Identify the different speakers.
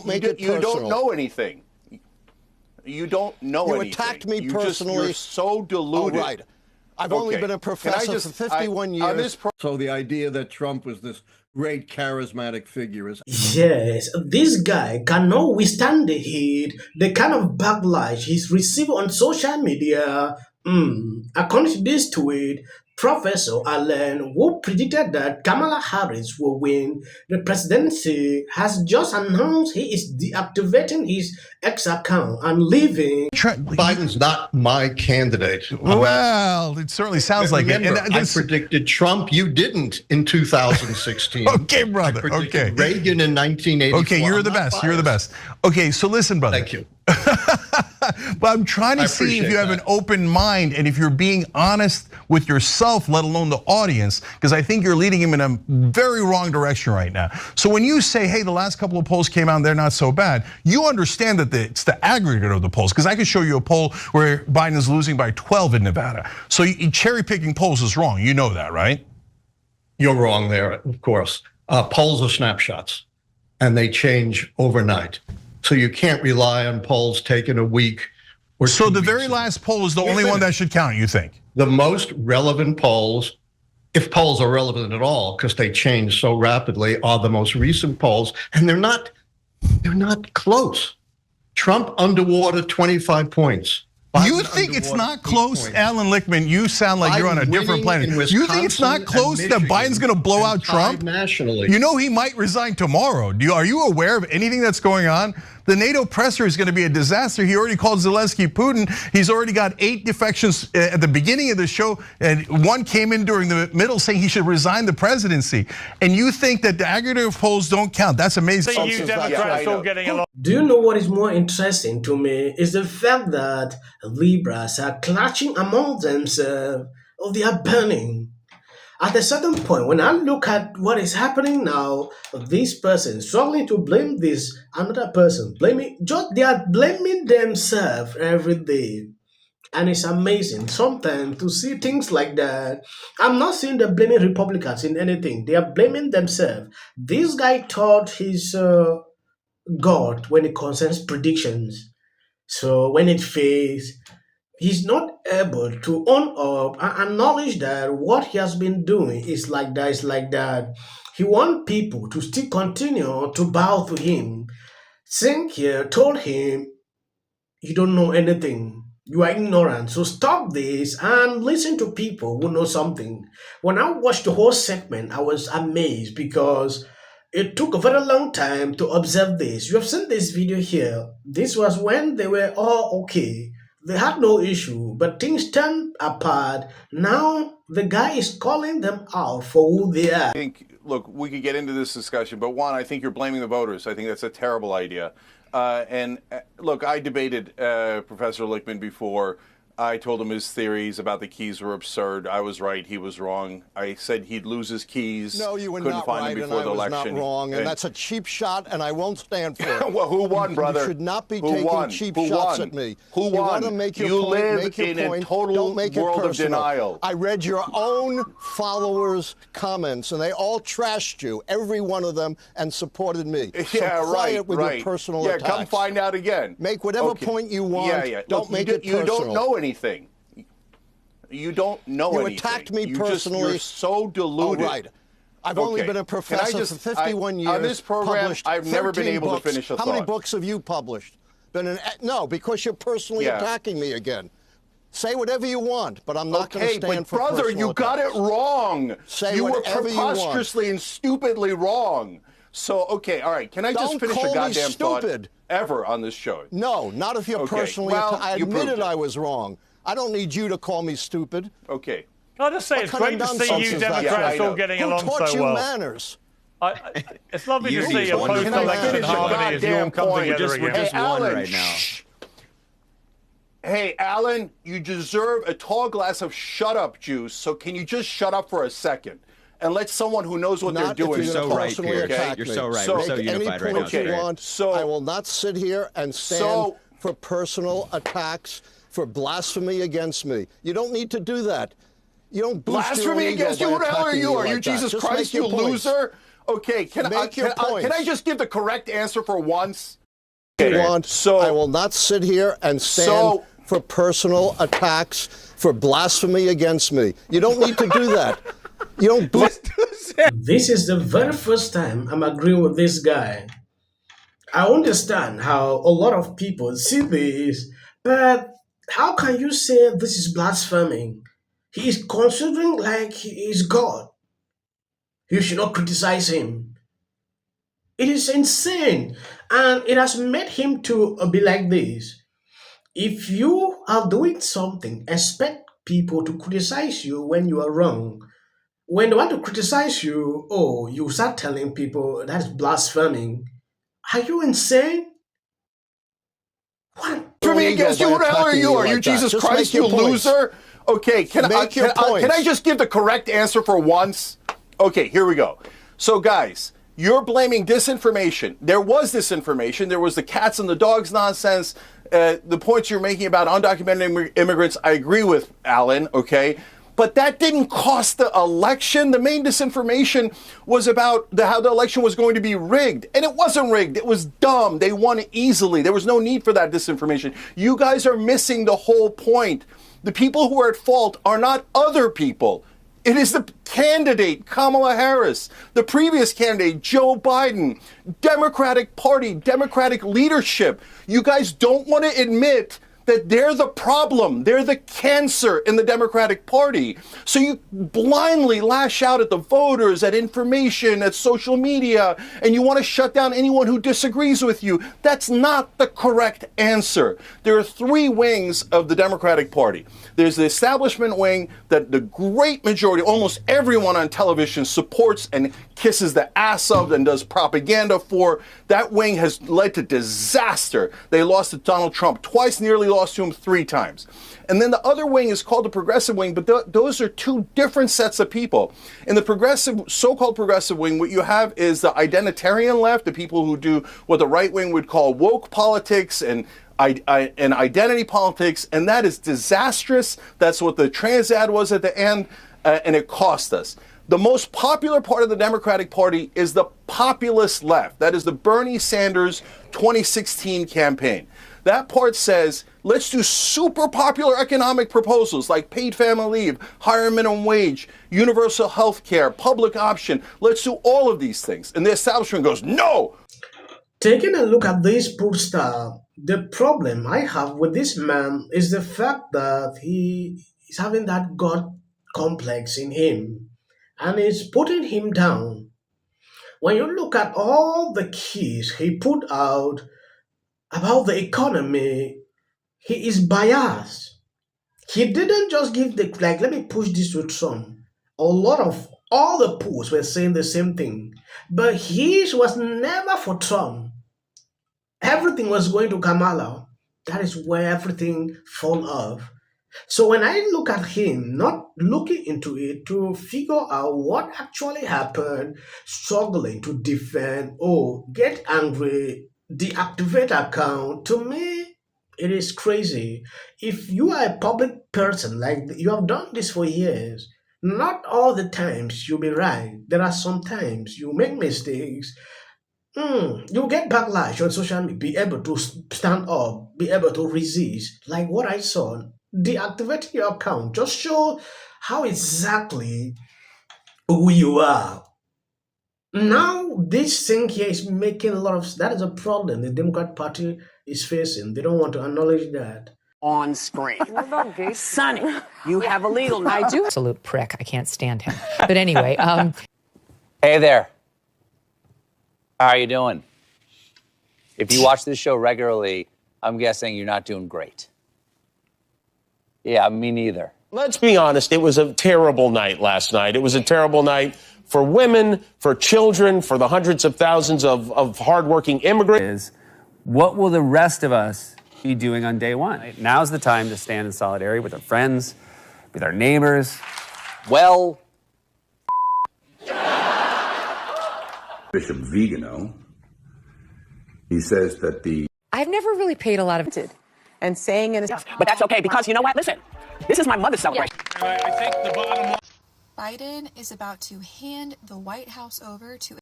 Speaker 1: make it personal.
Speaker 2: You don't know anything. You don't know anything.
Speaker 1: You attacked me personally.
Speaker 2: You're so deluded.
Speaker 1: Oh, right. I've only been a professor for 51 years.
Speaker 3: So the idea that Trump was this great charismatic figure is...
Speaker 4: Yes, this guy cannot withstand the heat, the kind of backlash he's received on social media. According to this tweet, Professor Allan, who predicted that Kamala Harris will win the presidency, has just announced he is deactivating his X account and leaving.
Speaker 3: Biden's not my candidate.
Speaker 5: Well, it certainly sounds like it. And
Speaker 3: I predicted Trump. You didn't in 2016.
Speaker 5: Okay, brother.
Speaker 3: I predicted
Speaker 5: Okay.
Speaker 3: Reagan in 1984.
Speaker 5: Okay, you're the best. You're the best. Okay, so listen, brother.
Speaker 3: Thank you.
Speaker 5: But I'm trying to see if you have an open mind and if you're being honest with yourself, let alone the audience, because I think you're leading him in a very wrong direction right now. So when you say, hey, the last couple of polls came out, they're not so bad, you understand that it's the aggregate of the polls, because I could show you a poll where Biden is losing by 12 in Nevada. So cherry picking polls is wrong. You know that, right?
Speaker 3: You're wrong there, of course. Polls are snapshots, and they change overnight. So you can't rely on polls taken a week or 2
Speaker 5: So the
Speaker 3: weeks
Speaker 5: very last poll is the only one that should count, you think?
Speaker 3: The most relevant polls, if polls are relevant at all, because they change so rapidly, are the most recent polls, and they're not close. Trump underwater 25 points.
Speaker 5: You think it's not close, Allan Lichtman? You sound like you're on a different planet. You think it's not close that Biden's going to blow out Trump?
Speaker 3: Nationally.
Speaker 5: You know he might resign tomorrow. Are you aware of anything that's going on? The NATO presser is going to be a disaster. He already called Zelensky Putin. He's already got 8 defections at the beginning of the show, and 1 came in during the middle saying he should resign the presidency. And you think that the aggregate polls don't count? That's amazing.
Speaker 6: So you Democrats all getting along.
Speaker 4: Do you know what is more interesting to me is the fact that Libras are clashing among themselves, or they are burning. At a certain point, when I look at what is happening now, this person struggling to blame this another person, they are blaming themselves every day. And it's amazing sometimes to see things like that. I'm not saying they're blaming Republicans in anything. They are blaming themselves. This guy thought he's God when it concerns predictions. So when it fails, he's not able to own up and acknowledge that what he has been doing is like that. He wants people to still continue to bow to him. Cenk here told him, you don't know anything. You are ignorant. So stop this and listen to people who know something. When I watched the whole segment, I was amazed because it took a very long time to observe this. You have seen this video here. This was when they were all okay. They had no issue, but things turned apart. Now the guy is calling them out for who they are.
Speaker 2: I think, look, we could get into this discussion, but one, I think you're blaming the voters. I think that's a terrible idea. And look, I debated Professor Lichtman before. I told him his theories about the keys were absurd. I was right, he was wrong. I said he'd lose his keys.
Speaker 1: No, you were
Speaker 2: couldn't
Speaker 1: not
Speaker 2: find
Speaker 1: right,
Speaker 2: them before the
Speaker 1: and I was
Speaker 2: election.
Speaker 1: not wrong, and that's a cheap shot, and I won't stand for it.
Speaker 2: Well, who won, brother?
Speaker 1: You should not be taking cheap shots at me.
Speaker 2: Who won?
Speaker 1: You want to make your
Speaker 2: you
Speaker 1: point,
Speaker 2: live
Speaker 1: make your
Speaker 2: in
Speaker 1: point.
Speaker 2: a total
Speaker 1: Don't make it
Speaker 2: world
Speaker 1: personal.
Speaker 2: of denial.
Speaker 1: I read your own followers' comments, and they all trashed you, every one of them, and supported me. So
Speaker 2: Yeah,
Speaker 1: quiet with your personal attacks.
Speaker 2: Yeah, come find out again.
Speaker 1: Make whatever point you want. Don't
Speaker 2: Look,
Speaker 1: make it personal.
Speaker 2: You don't know anything. You don't know anything.
Speaker 1: You attacked me personally.
Speaker 2: You're so deluded.
Speaker 1: Oh, right. I've only been a professor for 51 years.
Speaker 2: On this program, I've never been able to finish a thought.
Speaker 1: How many books have you published? No, because you're personally attacking me again. Say whatever you want, but I'm not going to stand for personal
Speaker 2: brother, you got it wrong.
Speaker 1: Say whatever you want.
Speaker 2: You were preposterously and stupidly wrong. So, okay, all right. Can I just finish a goddamn thought ever on this show?
Speaker 1: No, not if you're personally attacking. I admitted I was wrong. I don't need you to call me stupid.
Speaker 2: Okay.
Speaker 6: I'll just say it's great to see you Democrats all getting along so well.
Speaker 1: Who taught you manners?
Speaker 6: It's lovely to see a post-election harmony as you all come together again.
Speaker 2: Hey, Allan, right now. Hey, Allan, you deserve a tall glass of shut-up juice, so can you just shut up for a second? And let someone who knows what they're doing.
Speaker 1: You're so right, Pierre.
Speaker 2: You're
Speaker 1: so
Speaker 2: right.
Speaker 1: We're so unified right now. So I will not sit here and stand for personal attacks, for blasphemy against me. You don't need to do that. You don't boost
Speaker 2: blasphemy against you? Who the hell are you? Are you Jesus Christ, you loser? Okay, can I just give the correct answer for once?
Speaker 1: So I will not sit here and stand for personal attacks, for blasphemy against me. You don't need to do that. You don't.
Speaker 4: This is the very first time I'm agreeing with this guy. I understand how a lot of people see this, but how can you say this is blaspheming? He is considering like he is God. You should not criticize him. It is insane, and it has made him to be like this. If you are doing something, expect people to criticize you when you are wrong. When they want to criticize you, oh, you start telling people that's blaspheming. Are you insane? What?
Speaker 2: For me against you, who the hell are you? Are you Jesus Christ, you loser? Okay, can I just give the correct answer for once? Okay, here we go. So guys, you're blaming disinformation. There was disinformation. There was the cats and the dogs nonsense. The points you're making about undocumented immigrants, I agree with, Allan, okay? But that didn't cost the election. The main disinformation was about how the election was going to be rigged. And it wasn't rigged. It was dumb. They won easily. There was no need for that disinformation. You guys are missing the whole point. The people who are at fault are not other people. It is the candidate, Kamala Harris, the previous candidate, Joe Biden, Democratic Party, Democratic leadership. You guys don't want to admit that they're the problem. They're the cancer in the Democratic Party. So you blindly lash out at the voters, at information, at social media, and you want to shut down anyone who disagrees with you. That's not the correct answer. There are three wings of the Democratic Party. There's the establishment wing that the great majority, almost everyone on television supports and kisses the ass of and does propaganda for. That wing has led to disaster. They lost to Donald Trump twice, nearly lost to him 3 times. And then the other wing is called the progressive wing, but those are two different sets of people. In the progressive, so-called progressive wing, what you have is the identitarian left, the people who do what the right wing would call woke politics and identity politics, and that is disastrous. That's what the trans ad was at the end, and it cost us. The most popular part of the Democratic Party is the populist left. That is the Bernie Sanders 2016 campaign. That part says, let's do super popular economic proposals like paid family leave, higher minimum wage, universal health care, public option. Let's do all of these things. And the establishment goes, no!
Speaker 4: Taking a look at this pollster, the problem I have with this man is the fact that he is having that God complex in him and it's putting him down. When you look at all the keys he put out about the economy, he is biased. He didn't just give let me push this to Trump. All the polls were saying the same thing, but his was never for Trump. Everything was going to Kamala. That is where everything fall off. So when I look at him, not looking into it to figure out what actually happened, struggling to defend, get angry, deactivate account, to me, it is crazy. If you are a public person, like you have done this for years, not all the times you'll be right. There are some times you make mistakes. You get backlash on social media, be able to stand up, be able to resist. Like what I saw, deactivate your account. Just show how exactly who you are. Now, this thing here is making a lot of... That is a problem the Democrat Party is facing. They don't want to acknowledge that.
Speaker 7: On screen. Sonny, you have a legal name.
Speaker 8: I do. Absolute prick. I can't stand him. But anyway.
Speaker 9: Hey there. How are you doing? If you watch this show regularly, I'm guessing you're not doing great. Yeah, me neither.
Speaker 10: Let's be honest, it was a terrible night last night. It was a terrible night for women, for children, for the hundreds of thousands of hardworking immigrants.
Speaker 11: What will the rest of us be doing on day one? Now's the time to stand in solidarity with our friends, with our neighbors.
Speaker 9: Well,
Speaker 12: Bishop Vigano, he says that
Speaker 8: I've never really paid a lot of...
Speaker 7: And saying it is... But that's okay, because you know what? Listen, this is my mother's celebration.
Speaker 6: I think the bottom line...
Speaker 13: Biden is about to hand the White House over to